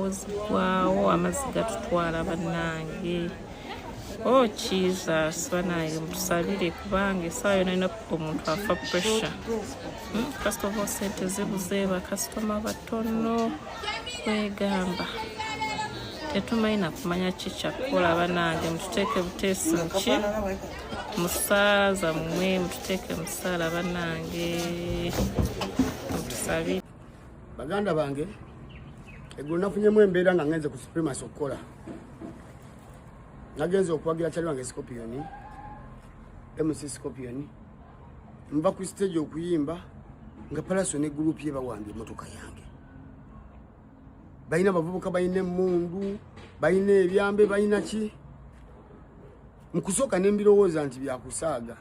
zigwawo amazzi gatutwala bannange. Oh Jesus, bannange mutusabire kubanga essaawa yonna ina omuntu afa pressure. First of all, sente zibuze bakasitoma batono kwegamba. Tetumanyi na kumanya ki kyakukola bannange, mututeeke buteesi muki musaaza mmwe, mututeeke musaala bannange, mutusabire. Baganda bange eggulo nafunyemu embeera nga ngenze ku Supremacy okukola. Nagenze okwagira kyali wange Scorpion, MC Scorpion. Mva ku stage okuyimba nga Palaso ne group ye bawambye motoka yange. Bayina bavubuka, bayina emmundu, bayina ebyambe, bayina ki. Mukusooka n'embirowooza nti byakusaaga.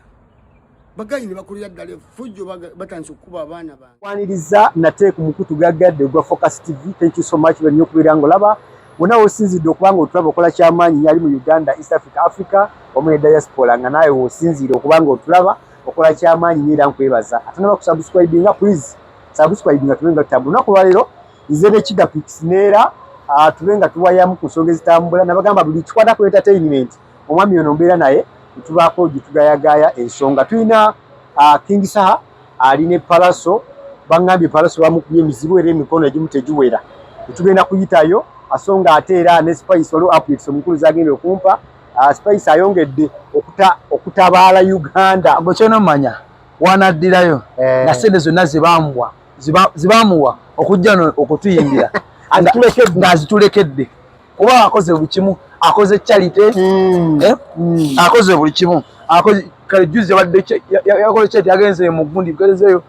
Bagayi ne bakulira ddala effujjo batandise okukuba abaana bange. Kwaniriza nateeka omukutu gaggadde gwa Focus TV. Thank you so much bwe nnyo okubeera ng'olaba. Wonna wosinzidde okubanga otulaba okola kyamaanyi yali mu Uganda, East Africa wamu ne diaspora, nga naawe wosinzire okubanga otulaba okola kyamaanyi era nkwebaza. Ate naba kusubscribinga, please subscribinga tube nga tutambula. Olunaku lwaleero nze ne Chiga Pix neera tube nga tuwayamu ku nsonga ezitambula. Nabagamba buli kikwata ku entertainment omwami ono mbeera naye tubaako gitugayagaya ensonga. Tulina King Saha ali ne Palaso, bangambye Palaso bamukubye emizibu era emikono egimu tegiwera. Tugenda kuyitayo asonga ate era ne Spice waliwo updates omukulu zagenda okumpa. Spice ayongedde okutabaala Uganda. Bokyona manya wanaddirayo nga sente zonna zibamuwa okujja okutuyimbira nga azitulekedde kuba akoze buli kimu, akoze charity, akoze buli kimu, akoze kale juzi yakoze charity, yagenze mu gundi bwerezeyo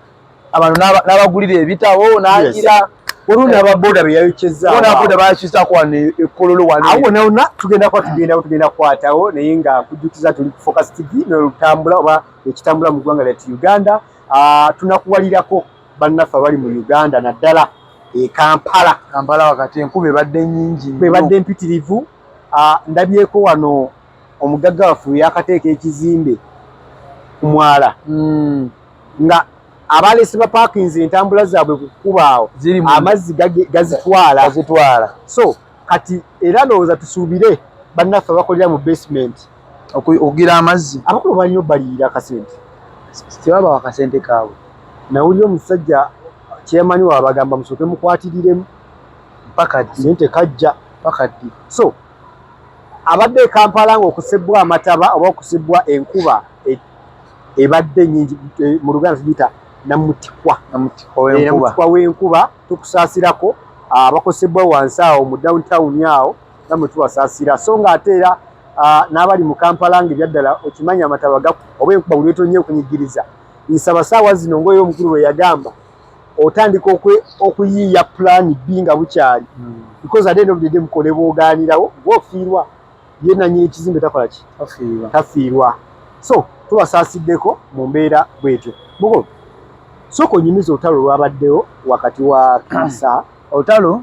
abantu n'abagulira ebitabo n'agira Oruna ababoda beyayokeza. Bona ababoda bayakisa kwa ne ekololo wali. Awo naona tugenda kwatawo naye nga kujukiza tuli ku Focus TV n'olutambula oba ekitambula mu ggwanga lya Uganda. Tunakuwalirako bannaffe abali mu Uganda naddala Kampala. Kampala wakati enkube badde nnyingi. Badde mpitirivu. Ndabyeko wano omugagga waffe yakateeka ekizimbe ku mwala. Nga abalesi ba parkings entambula zaabwe kukubaawo amazzi gazitwala. So kati era lowooza tusuubire bannaffe bakolera mu basement okugira amazzi. Abakulu balina obbalirira akasente, tebaba wakasente kaabwe. Nawulira omusajja chairman wa bagamba musooke mukwatiriremu mpaka ddi sente kajja mpaka ddi. So abadde Kampala ng'okusebwa amataba oba okusebwa enkuba ebadde nnyingi mu Luganda tugiyita namutikwa w'enkuba tukusaasirako abakosebwa wansi awo mu downtown awo namwe tubasaasira. So nga ate era n'abali mu Kampala ng'ebyaddala okimanya amataba oba enkuba buli etonye okunyigiriza. Nsaba saawa zino ngoyo omukulu we yagamba otandika okuyiiya plan B nga bukyali because at the end of the day mukole boogaanirawo bwofiirwa yenanye ekizimbe takola ki tafiirwa. So tubasaasiddeko mu mbeera bwetyo. Mugo soko nyimiza olutalo lwabaddewo wakati wa Kasa olutalo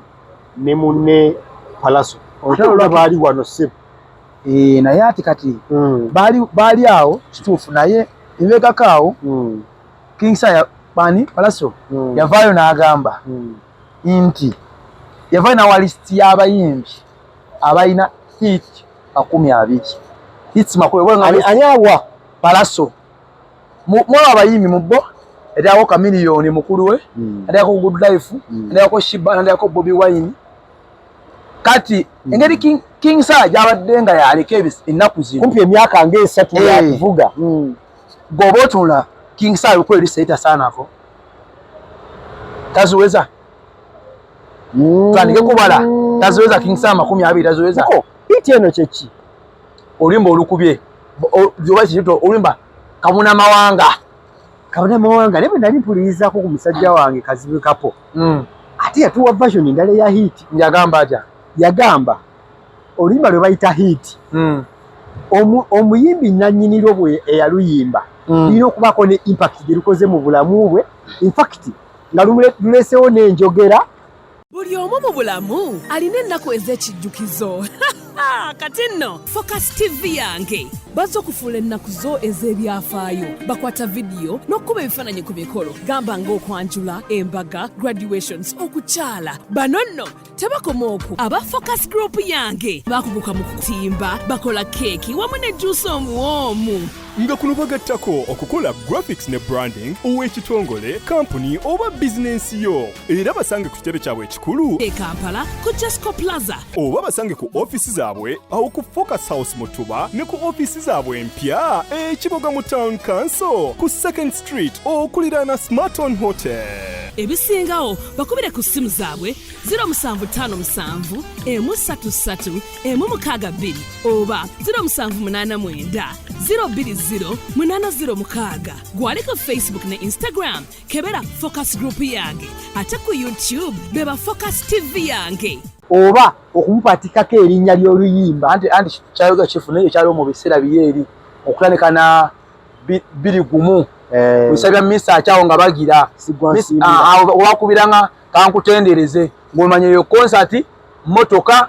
ne munne Palaso. Olutalo lwabaali wano ssebo naye ati kati baali awo kituufu naye embeekakaawo King Saha bani Palaso yavaayo n'agamba nti yavaayo n'awa lisiti y'abayimbi abalina hit 20 hits makulu anyawa Palaso mwa abayimbi mubbo edako Chameleone mukulu we edako Good Life edako Shiba edako Bobby Wine. Kati engeri King Saha gyabadde nga yaleka ennaku zino kumpi emyaka nga 3 yakuvuga gobotula King Saha ukweli saita sana hapo taziweza tandike kubala taziweza King Saha 20 taziweza ko hiti eno chechi olimba olukubye jobaisi jito olimba Kabuna Mawanga nebe nali mpulirizaako ku musajja wange Kazibu Kapo ate yatuwa version endala ya hit yagamba olimba lwe bayita hit omuyimbi nannyiniro bwe eyaluyimba lina okubaako ne impact gye lukoze mu bulamu bwe. In fact nga lulesewo n'enjogera. Buli omu mu bulamu alina ennaku ez'ekijjukizo kati nno Focus TV yange bazza okufuula ennaku zo ez'ebyafaayo bakwata vidiyo n'okkuba ebifaananyi ku mikolo gamba ng'okwanjula embaga graduations okukyala bano nno tebakoma okwo aba focus group yange bakuguka mu kutimba bakola keeki wamu ne juice omuwoomu nga kuno bagattako okukola graphics ne branding ow'ekitongole kampuni oba bizinensi yo era basange ku kitebe kyabwe ekikulu e Kampala ku Jesco Plaza oba basange ku ofisi zaabwe awo ku Focus House Mutuba ne ku ofisi zaabwe empya ekiboga mu Town Council ku 2nd Street okuliraana Smarton Hotel. ebisingawo bakubire ku ssimu zaabwe 0757 133 162 oba 0789 020 gwali ku Facebook ne Instagram kebera Focus Group yange ate ku YouTube beba Focus TV yange oba okumupatikako erinnya ly'oluyimba anti kyayoga kifu naye kyaliwo mu biseera byeri okulanekana biri gumu bisabya misa akyawo nga bagira owakubiranga kankutendereze ng'omanya eyo konsati motoka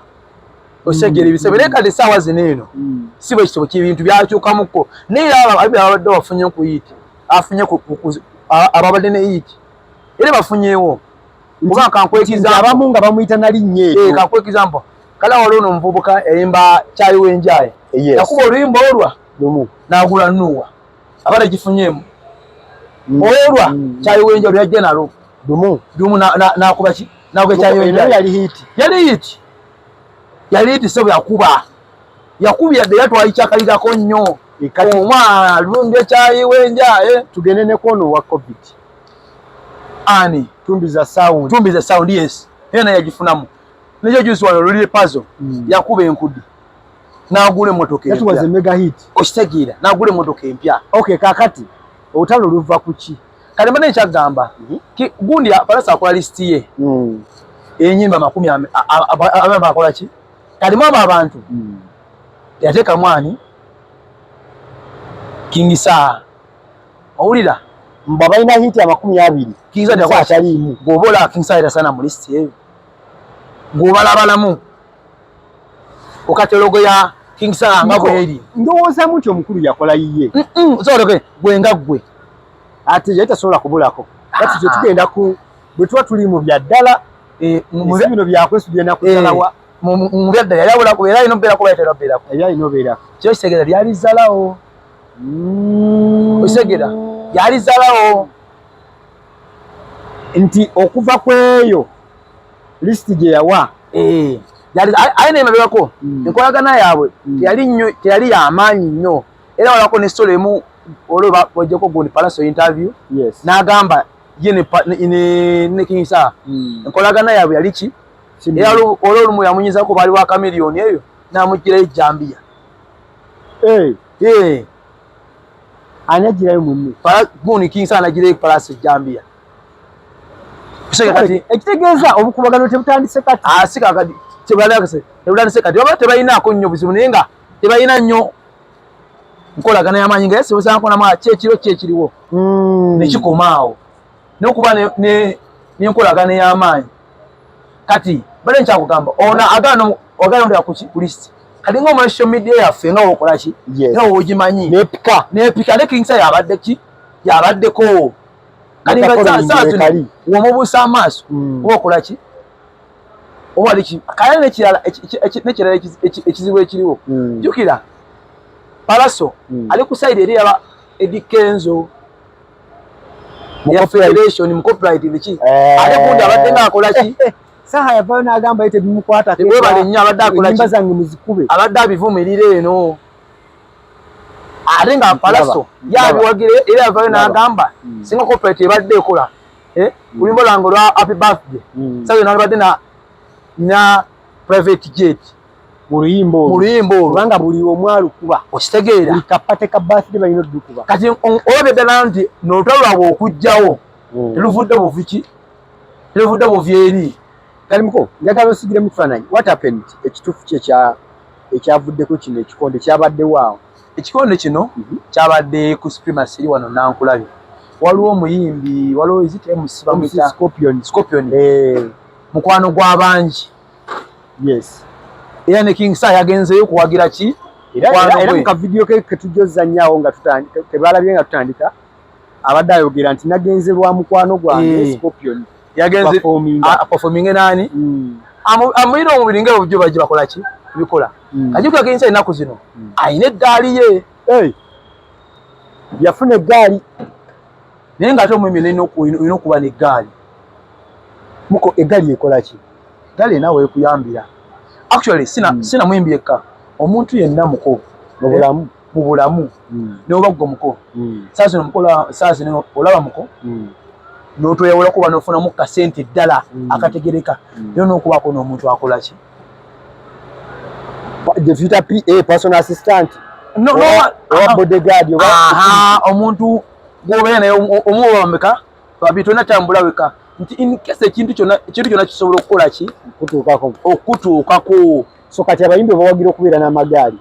osegera ebisebe naye kati essaawa zino eno si bwe kitabo ky'ebintu byakyukamuko naye ababadde bafunye ku iti afunye ababadde ne iti era bafunyeewo mbuga kankwekiza abamu nga bamuyita na linnya eryo kankwekiza mpo kala waliwo n'omuvubuka eyimba kyayiwo enjaye yakuba oluyimba olwa lumu n'agula nnuwa abadde gifunyeemu olwa kyayiwo enjaye yajja nalo lumu n'akuba ki n'akuba kyayiwo enjaye yali hiti sebo yakuba yadde yatwali kyakalirako nnyo omwana lumbye kyayiwo enjaye tugende ne kono wa covid ani tumbiza sound yes yena yagifunamu nejo juice wano luli puzzle yakuba enkudi n'agula emmotoka empya that was a mega hit okitegeera n'agula emmotoka empya okay kakati olutalo luva ku ki kale mbona ekyagamba gundi Palasa akola listi ye enyimba 10 akola ki kalimu abo abantu yateeka mwani King Saa owulira mba balina hiti ya 20 King Saa akyalimu gwobola King Saa sana mu listi eyo gwobalabalamu okatologo ya King Saa nga bweri ndowooza mu nti omukulu yakola yiye zoloke gwenga gwe ate yali tasobola kubulako kati kye tugenda ku bwe tuba tuli mu byaddala mu bino byakwesubya nakutalawa mu byaddala yali abulako era alina obeerako ebyalina kyo kisegera lyalizalawo osegera yalizalawo nti okuva kweyo listi gye yawa ayina emabegako enkolagana yaabwe teyali yamaanyi nnyo era walako ne story emu olwo bajjako gundi Palasa interview n'agamba ye ne King Saa enkolagana yaabwe yali ki era olwo olumu yamunyizako baali wa kamiliyoni eyo n'amugirayo Jambia ani agirayo munne gundi King Saa n'agirayo Palasa Jambia ekitegeeza obukubagano tebutandise kati si kakati tebutandise kati oba tebalinaako nnyo buzibu naye nga tebalina nnyo nkolagana y'amaanyi nga yesibusankonamu kyekiriwo nekikomaawo n'okuba n'enkolagana y'amaanyi kati bale nkyakugamba ono agaana ogenda ku listi kati ng'omu social media yaffe nga wokola ki nga wogimanyi nepika ne King Saa yabadde ki yabaddeko kati nga saatuni womubuusa amaaso oba okola ki oba ali ki kale n'ekirala ekizibu ekiriwo jjukira Palasa ali ku side eri yaba Eddie Kenzo ya federation mu copyright biki ate gundi abadde ng'akola ki saha yavayo n'agamba yite bimukwata webale nnyo abadde akola ki zange muzikube abadde abivumirira eno ate nga Palasa yabiwagire era yavayo n'agamba singa copyright ebadde ekola oluyimba lwange olwa happy birthday sayo nalibadde na private jet mu luyimba olwo kubanga buli omwalu kuba okitegeera buli kapate ka birthday balina oddukuba kati olabye ddala nti n'olutalo lwabwe okugjawo teluvudde buviki teluvudde buvyeri kalimuko njagala osigire mu kifaananyi what happened ekituufu kye ekyavuddeko kino ekikonde kyabaddewo awo ekikonde kino kyabadde ku Supremacy eri wano Nankulabye waliwo omuyimbi waliwo MC bamuyita Scorpion mukwano gw'abangi yes era ne King Saa yagenzeyo kuwagira ki era mu kavidiyo ke ketujozannyawo nga tebalabye nga tutandika abadde ayogera nti nagenze lwa mukwano gwange Scorpion yagenze performing nani amuyira omubiri ng'ebyo bajja bakola ki bikola kajuka agenze ennaku zino ayina eggaali ye yafuna eggaali naye ng'ate omwemi olina okuba n'eggaali muko eggaali ekola ki eggaali naawe ekuyambira actually sina mwembi yekka omuntu yenna muko mu bulamu n'oba gwe muko saa zino olaba muko n'otweyawulako kuba n'ofunamu kasente ddala akategereka yo n'okubaako n'omuntu akola ki tuyita PA personal assistant owa bodyguard omuntu gwobeera naye omuwameka babiri tonatambula weka nti in case ekintu kyonna kisobola okukola ki okutuukako so kati abayimbi bawagira okubeera n'amagaali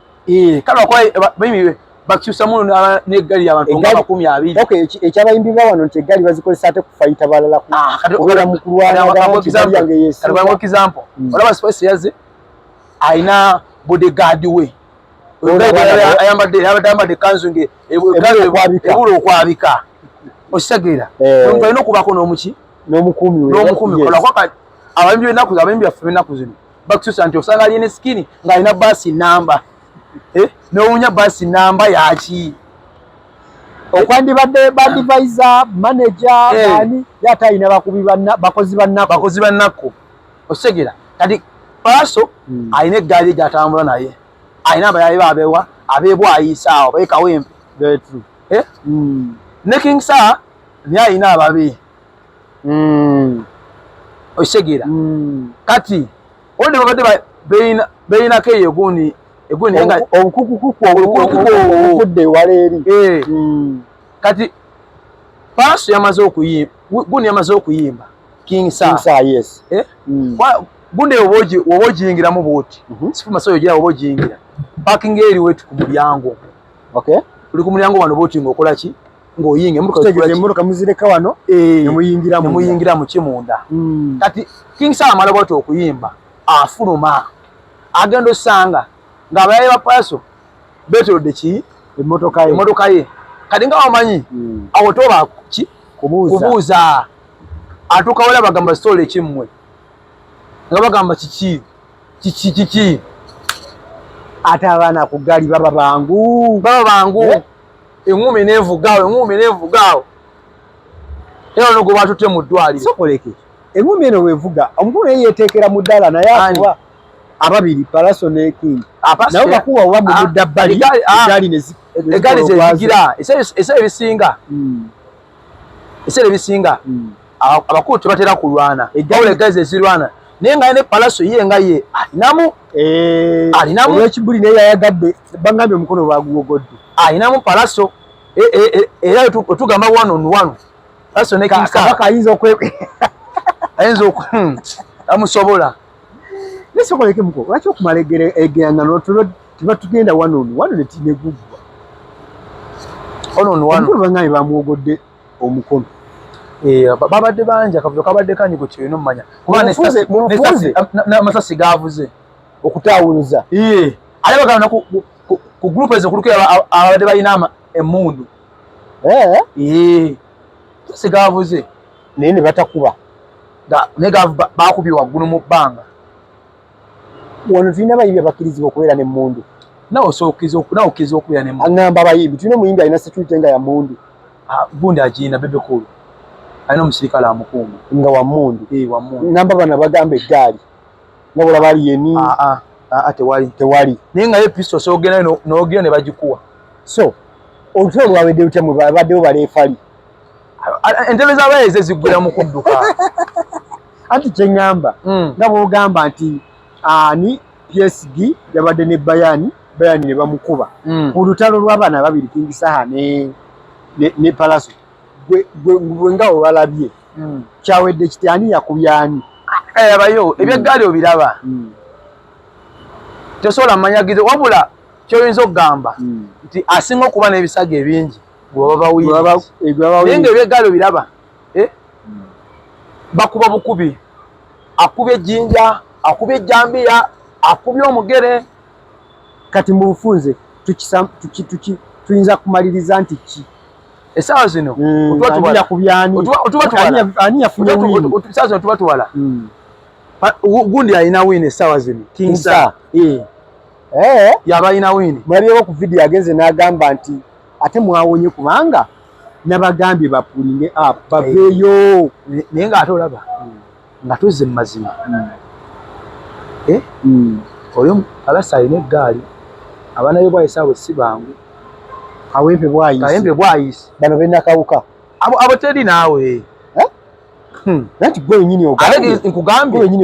kale abayimbi bakyusamu n'eggaali abantu nga 20. Okay, ekyabayimbi ba wano nti eggaali bazikozesa ate kufayita balala kubeera mu kulwana example olaba Spice yazze ayina bodyguard we ayambadde kanzu nge ebula okwabika okitegeera omuntu alina okubaako n'omukuumi kolakwa abayimbi baffe b'ennaku zino bakukyusa nti osanga alina sikini ng'alina baasi namba n'owunya baasi namba yaki okwandibadde badvisor manager ani yate ayina bakozi bannakku okitegeera kati paaso alina eggaali gy'atambula naye alina abayayi babewa abebwayisa awo beekawempe ne King Sir naye alina ababe okitegeera kati olwo babadde beyinako eyo egundi obukudde ewala eri kati paaso yamaze okuyimba King Sir yes gundi woba ogiyingiramu bwoti sifumasayo gira woba ogiyingira parking eri wetu ku mulyango tuli ku mulyango wano bwoti ng'okola ki ng'oyinga emmotoka muzireka wano nemuyingiramu kimunda kati King Sir amala bwati okuyimba afuluma agenda osanga ng'abayayi ba paaso beetolodde ki emmotoka ye kati nga wamanyi awo toba ki kubuuza atuuka wala bagamba sitole ekimmwe nga bagamba kiki ate abaana ku ggaali baba bangu eŋŋumi neevugaawo era ono gwe batutte mu ddwaliro sokoleke eŋŋumi eno wevuga omukulu naye yeeteekera mu ddaala naye akuba ababiri Palaso ne King nabo bakuwa wa mu mudda bbali eggaali zezigira ebiseera ebisinga abakulu tebatera kulwana eggaali zezirwana naye nga ne Palaso ye nga ye alinamu olw'ekibuli naye yayagadde bangambye omukono baguwogodde alinamu Palaso era wetugamba 1 on 1 Palaso ne King Sir ayinza amusobola nesokoleke muko lwaki okumala egerangano tebatugenda 1 on 1 netinegugwa omukulu bangambye bamuwogodde omukono babadde bangi akavuyo kabadde kanyi ku kirina omumanya n'amasasi gavuze okutaawuluza ate bagamba ku gurupu ezo kuluku abadde balina emmundu masasi gavuze naye ne batakuba naye bakubye waggulu mu bbanga wano tulina abayimbi abakkirizibwa okubeera n'emmundu nawe okkiriza okubeera n'emmundu aŋŋamba abayimbi tulina omuyimbi alina security nga ya mmundu gundi agina bebekulu alina omusirikale amukuuma nga wa mmundu ngamba bano bagamba eggaali nga bwolaba aliyeni tewali naye nga ye pisto sogendayo n'ogenda ne bagikuwa so olutalo lwabadde lutya mwe babaddewo baleefali entebe z'abayizi ziggwira mu kudduka anti kyeŋŋamba nga bwogamba nti ani PSG yabadde ne Bayani ne bamukuba ku lutalo lw'abaana ababiri King Sir ne Palaso gwe nga olwalabye kyawedde kiti ani yakubyani abayo ebyeggaali obiraba tosobola mmanyagizo wabula kyoyinza okugamba nti asinga okuba n'ebisago ebingi naye nga ebyeggaali obiraba bakuba bukubi akubye ejjinja akubye ejjambiya akubye omugere kati mu bufunze tuyinza kumaliriza nti ki essaawa zino otuba kubyani ani yafunye wini essaawa zino tuba tuwala gundi alina wini essaawa zino Kingsa yaba alina wini mulabyewo ku vidiyo agenze n'agamba nti ate mwawonye kubanga nabagambye bapulinge up baveeyo naye ng'ate olaba nga tuzze mu mazima oyo alasa alina eggaali abanayo bwayisaawe si bangu kawempe bwayise bano benakawuka abo teri naawe nati gwe wenyini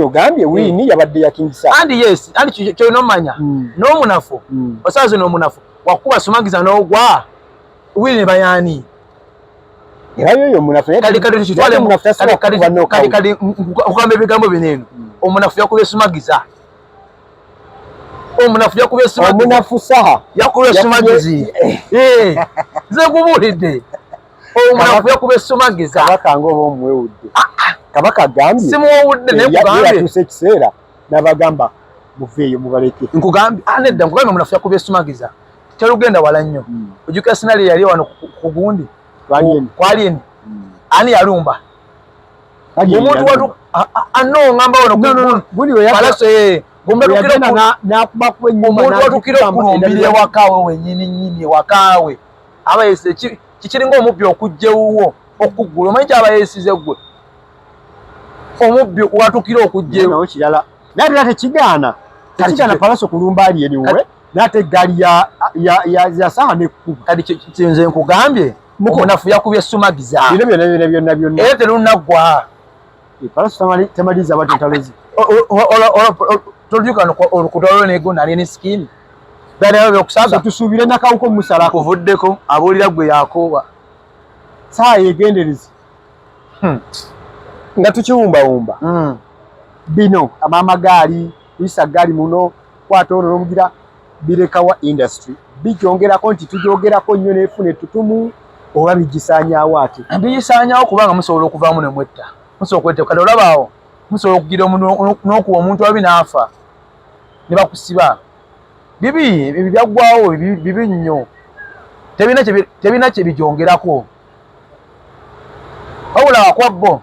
ogambye wini yabadde ya Kingsa andi yes andi kyolina omanya n'omunafu osaawa zino omunafu wakuba sumagiza n'ogwa wini bayani era yoyo munafu kale okugamba ebigambo bineeno omunafu yakubye sumagiza omunafu saha yakubye sumagizi nze kubuulidde omunafu yakubye sumagiza kabaka ngoba omwewudde kabaka agambye simuwudde nekugambye yatuuse ekiseera n'abagamba muveeyo mubaleke nkugambye nedda nkugambye omunafu yakubye sumagiza kyalugenda wala nnyo ojjukira sinali yali wano ku gundi kwalieni ani yalumba omuntu watu anongamba wano omuntu watukira okulumbira ewakaawe wenyini ewakaawe abayese kikiringa omubbi okujja ewuwo okuggula omanyi kyaba yeesize gwe omubbi watukira okujja ewo kirala naye era tekigaana palaso kulumba ali eniwe nate eggaali ya saha nekkuba kati kinze nkugambye omunafu yakubye sumagiza byonna era terunaggwa palaso temaliza bati ntalozi toljuka olukuta olwo nego nali ne sikini dali byokusaga tusuubire nakawuko musala kuvuddeko abuulira gwe yakooba saa yegenderezi nga tukiwumbawumba bino amamagaali tuyisa gaali muno kwata ono n'omugira birekawa industry bigyongerako nti tugyogerako nnyo neefuna ettutumu oba bigisaanyaawo ati bigisaanyaawo kubanga musobola okuvaamu ne mwetta musobola okwetta kale olabaawo musobola okugira n'okuwa omuntu wabi n'afa ne bakusiba bibi byaggwawo bibi nnyo tebina kye bigyongerako wabula wakwabbo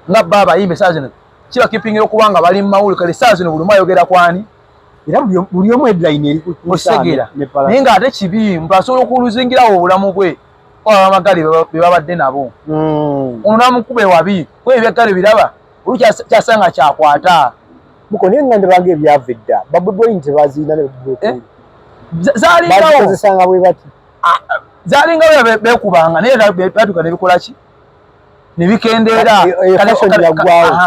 nga bba abayimba esaawa zino kiba kipingira okubanga bali mu mawulire kale esaawa zino buli omu ayogera kwani era buli omu headline eri osegera naye ng'ate kibi muntu asobola okuluzingirawo obulamu bwe oba amagaali be babadde nabo ono namukuba ewabi kuba ebyaggale biraba olu kyasanga kyakwata muko naye nga ndebanga ebyava edda babudwayini tebaziina zalingawo bwe bati zalingawo beekubanga naye batuka nebikola ki nebikendeera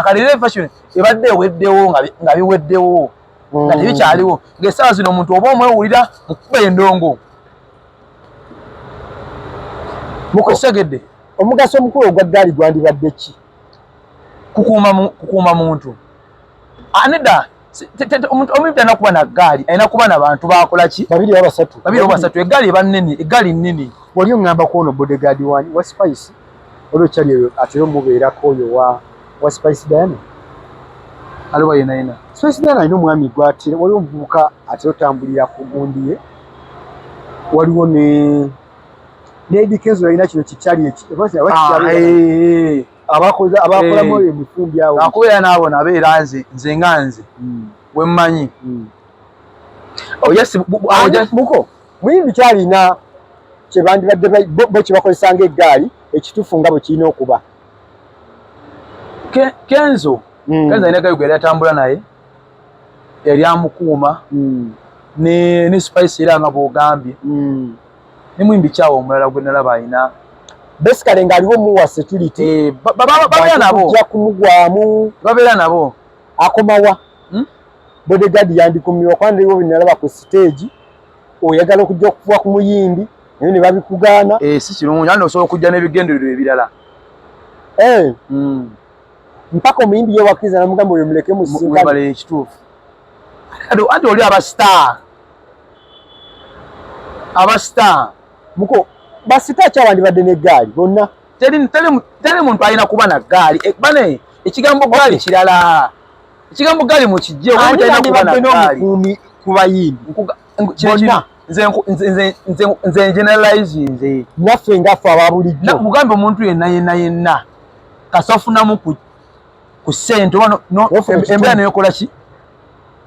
kalira fashion ebadde eweddewo nga biweddewo nga tebikyaliwo ng'essaawa zino omuntu oba omwewulira mukuba endongo mukosegedde omugaso omukulu ogwa ggaali gwandibadde ki kukuuma muntu nedda omuntu talina kuba na ggaali alina kuba nabantu bakola ki babiri oba basatu eggaali eba nnene eggaali nnene wali oŋŋambako ono bodegaadi wani wa spice olwo kyali eyo ate mubeerako oyo wa spice Diana aliwo yenayina spice Diana alina omwami gwatira waliwo omuvubuka ate otambulira ku gundi ye waliwo n'edikezo yalina kino kikyali abakolamu oyo emifumbi awo akubeera n'abo nabeera nze nga nze wemmanyi muko muyimbi kyalina kyebandibadde bo kyebakozesanga eggaali ekituufu nga bwe kirina okuba kenzo alina gayuga yali atambula naye yali amukuuma ne spice era nga bw'ogambye ne muyimbi kyawo omulala gwe nalaba alina basically ng'aliwo muwa security babeera nabo ojja kumugwamu babeera nabo akomawa bodyguard yandikumirwa kwandaliwo binalaba ku stage oyagala okujja okufuwa ku muyimbi naye ne babikugaana si kirungi andi osobola okujja n'ebigendererwa ebirala mpaka omuyimbi ye wakkiriza namugamba oyo muleke musinkale ekituufu anti oli abastar muko basita kyawandibadde n'eggaali bonna teri muntu alina kuba na ggaali bane ekigambo ggaali kirala ekigambo ggaali mukijje omuntu alina kuba na ggaali n'omukuumi kubayimbi bonna nze generalize nze naffe ngaffe ababulijjo mugambe omuntu yenna kasafunamu ku ssente embeera neyokola ki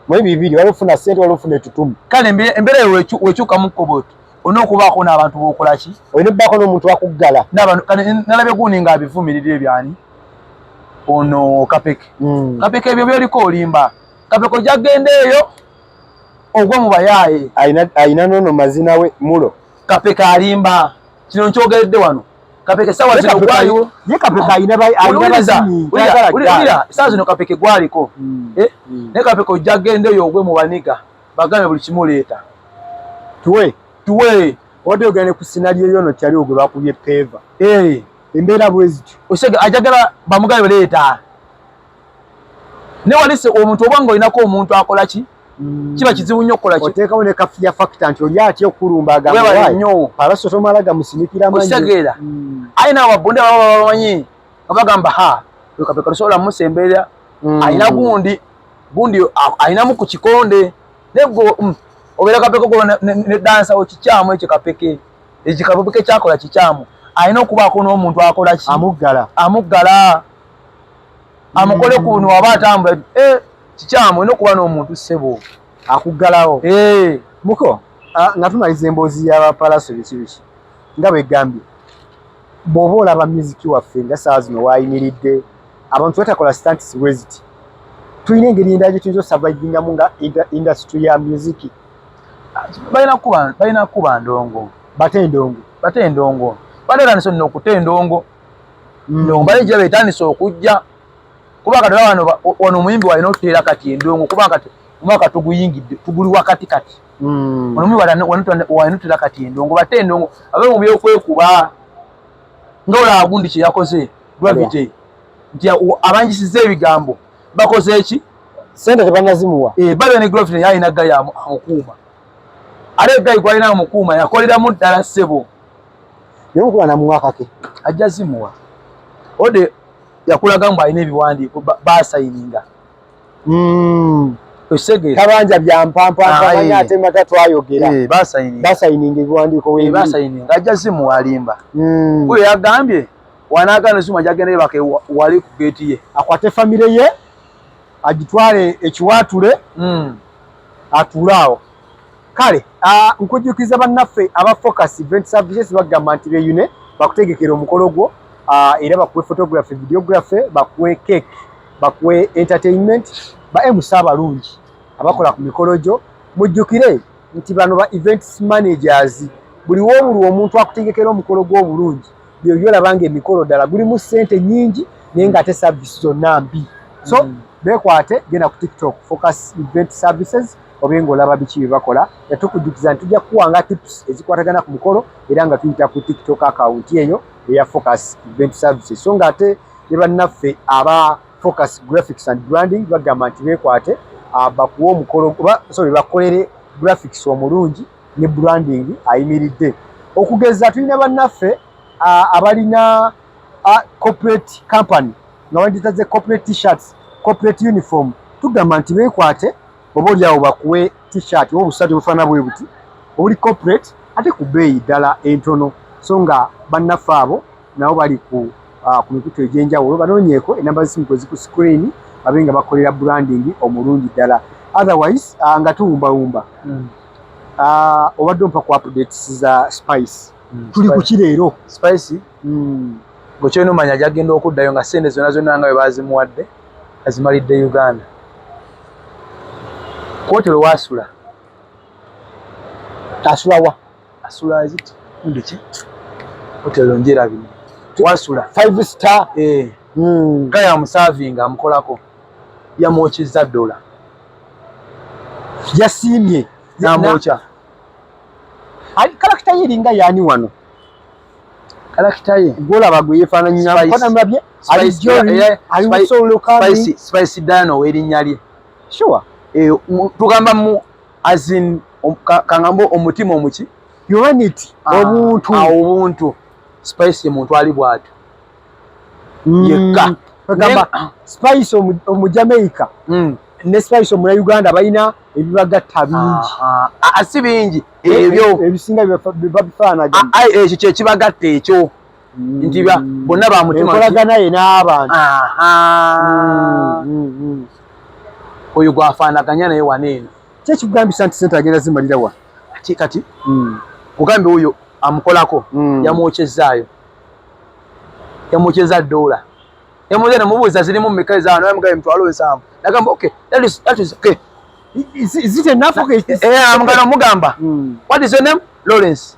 mwe bibiri wali ofuna ssente wali ofuna etutumu kale embeera eyo wekyukamukko bwoti olina okubaako n'abantu bokola ki olina okubaako n'omuntu wakuggala nalabye guuni nga abivumirira ebyani ono kapeke kapeke ebyo byoliko olimba kapeke ojagenda eyo ogwe mu bayaaye ayina nono mazina we mulo kapeke alimba kino nkyogeredde wano kapeke sawa zino gwaliwo ye kapeke ayina sawa zino kapeke gwaliko ne kapeke ojagenda eyo ogwe mu baniga bagambe buli kimuleeta tuwe wadde ogende ku sinaliyo yono kyali ogwe bakubye peva embeera bwezityo osege ajagala bamugabe leeta ne walise omuntu obanga olinako omuntu akola ki kiba kizibu nnyo okukola ki oteekawo ne kafiya factor nti oli atya okulumba agambannyo palaso tomala gamusinikira manje ositegeera ayina ababonde baba bamanyi abagamba kapeka tosobola musemberera ayina gundi ayinamu ku kikonde nego obeera kapeke gwo ne dansawo kikyamu ekyo kapeke ekikapeke kyakola kikyamu ayina okubaako n'omuntu akola ki amuggala amukole kuno waba atambula kikyamu olina okuba n'omuntu ssebo akuggalawo muko nga tumaliza emboozi y'abapalaso biki nga bwegambye bw'oba olaba musiki waffe nga saawa zino wayimiridde abantu batakola stunts bweziti tulina engeri endala gye tuyinza osurvivingamu nga industry ya musiki balina kuba ndongo bate endongo bateetandisa nno okuta endongo ndongo bale gye beetandisa okujja kuba kati wano omuyimbi walina okuteera kati endongo kuba kati omwaka tuguyingidde tuguli wakati kati omuyimbi walina okuteera kati endongo bate endongo abe mu byokwekuba nga olaba gundi kye yakoze gravity nti abanjisiza ebigambo bakoze eki sente tebanazimuwa babe ne gravity yalina gali amukuuma ale egayi gwalina amukuuma yakoleramu ddala ssebo nemukuba namuwakake ajja zimuwa ode yakulaga mbu alina ebiwandiiko basayininga osegeera kabanja byampampamanya ate mata twayogera basayininga ebiwandiiko basayininga ajja zimuwa alimba kuyo yagambye wanaagana zuma jagenda ebake wali ku geeti ye akwate famire ye agitwale ekiwaatule atuule awo kale nkujjukiza bannaffe aba Focus Event Services bagamba nti beyune bakutegekera omukolo gwo era bakuwe photography videography bakuwe cake bakuwe entertainment baemusa abalungi abakola ku mikolo gyo mujjukire nti bano ba events managers buli wobuli omuntu akutegekera omukolo gwo obulungi byolabanga emikolo ddala gulimu ssente nnyingi naye nga ate service zonna mbi so bekwate genda ku TikTok Focus Event Services obenga olaba biki bye bakola yatukujjukiza nti tujja kuwanga tips ezikwatagana ku mukolo era nga tuyita ku TikTok account eyo eya Focus Event Services so nga ate ne bannaffe aba Focus Graphics and Branding bagamba nti bekwate bakuwa omukolo bakolere graphics omulungi ne branding ayimiridde okugeza tulina bannaffe abalina corporate company nga bagitaze corporate t-shirts corporate uniform tugamba nti bekwate oba oliawo bakuwe t-shirt oba obusati bufaana bwe buti obuli corporate ate ku bbeeyi ddala entono so nga bannaffe abo nabo bali ku mikutu egy'enjawulo banoonyeeko enamba z'essimu kwe ziku screen babe nga bakolera branding omulungi ddala otherwise nga tuwumbawumba obadde ompa ku updates za Spice tuli ku kireero Spice gokyolina omanya gyagenda okuddayo nga ssente zonna nga bwe bazimuwadde azimalidde Uganda kwotero wasula asulawa asula eziti ndiki hotelo njerabino wasula 5 star kaya musavinga amukolako yamwokyeza $1 yasiimye namwocha kalakita ye eringa yaani wano kalakita ye golaba gwe yefaananyiriza mulabye Spice Dano werinnya lye sure tugamba mu azin kangambo omutima omuki humanity obuntu Spice ye muntu ali bwatu yekka kagamba Spice omu Jamaica ne spice mu Uganda balina ebibagatta bingi asi bingi ebyo ebisinga bibabifaanaga ekyo kye kibagatta ekyo nti bonna ba mutima enkolagana ye n'abantu oyo gwafaanaganya naye waneeno kyekigambisa nti sente agenda zimalira wa kati kugambe oyo amukolako yamwokyezaayo $1 yamuze namubuuza zirimu mmeka ezaano yamugaye emitwalo 7 nagamba okay that is okay is it enough okay amugana mugamba what is your name Lawrence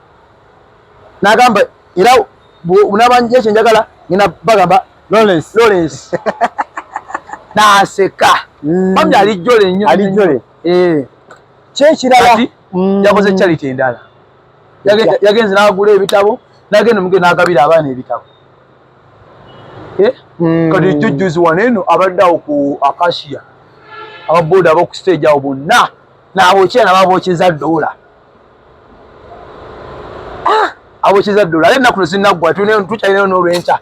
nagamba era unabanje ekyenjagala ngina bagamba Lawrence naseka bambi alijjole nnyo alijjole kyekirala yakoze charity endala yagenze n'agula ebitabo nagenda mugenda n'agabira abaana ebitabo kati jujjuzi waneeno abaddeawo ku Acacia ababoda ab'oku stage awo bonna n'abokyera nababokyeza $1 abokyeza $1 ale ennaku zinaggwa tukyalinayo n'olw'enkya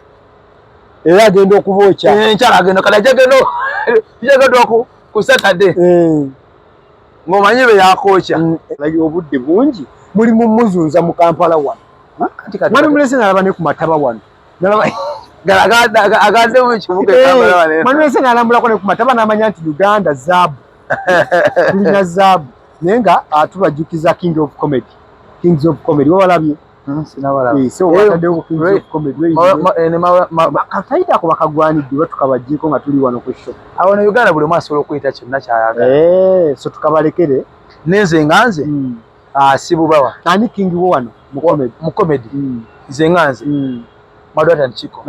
era agenda okubokya enkyala agenda kati jagadwa ku Saturday ng'omanyi be yakokya obudde bungi muli mu muzunza mu Kampala wano mwani mulese nalaba ne ku mataba wano agande mu kibuga Kampala wano mwani mulese nalambulako ne ku mataba n'amanya nti Uganda zaabu tulina zaabu naye nga tubajjukiza Kings of Comedy wabalabye katayitako bakagwanidde batukabajjeko nga tuli wano ku show awo ne Uganda buli mwasobola okuyita kyonna kyayagala so tukabalekere nenze nganze sibubawa ani king wo wano mu comedy nze nganze Madwata Nchiko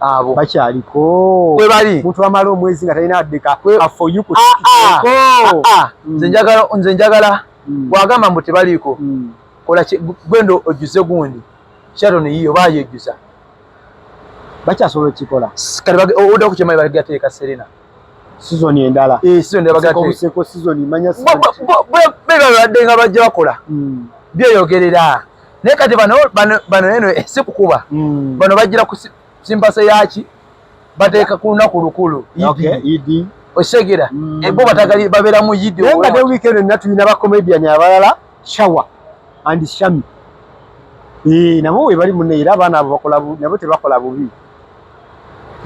abo bakyaliko kwe bali muntu amala omwezi nga talina addeka for you nze njagala bwagamba mbu tebaliko kola gwendo ojuze gundi Sharon yiyo bayejuza bakyasobola kikola kali oda kuchema bagateeka Serena season endala season bagateeka season manya bega badenga bajja bakola byo yogerera ne kati bano eno esikukuba bano bajira ku simpase yaki bateeka kuna kulukulu idi osegera ebo batagali babera mu yidi nga de weekend natulina ba comedian abalala Shawa and Shami nabo we bali muneera abaana abo bakola nabo tebakola bubi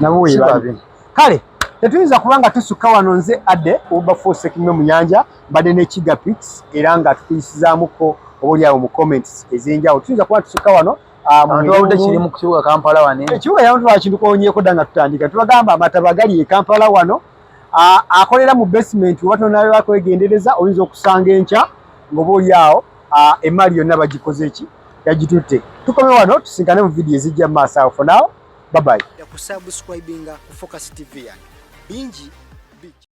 nabo we bali kale tetuyinza kubanga tusuka wano nze adde oba force kimwe mu nyanja bade ne Kiga Pix era nga tukiyisizaamuko obuli awo mu comments ezenjawo tuyinza kuba tusuka wano abantu kiri mu kibuga Kampala wane ekibuga yawo twakinduko onyeeko danga tutandika tubagamba amataba gali e Kampala wano akolera mu basement watu nawe bakwegendereza oyinza okusanga enkya ng'obuli awo emali yonna bagikoze ki yagitutte tukome wano tusinkane mu video ezijja mu maaso awo for now bye bye ya kusubscribinga ku Focus TV yani bingi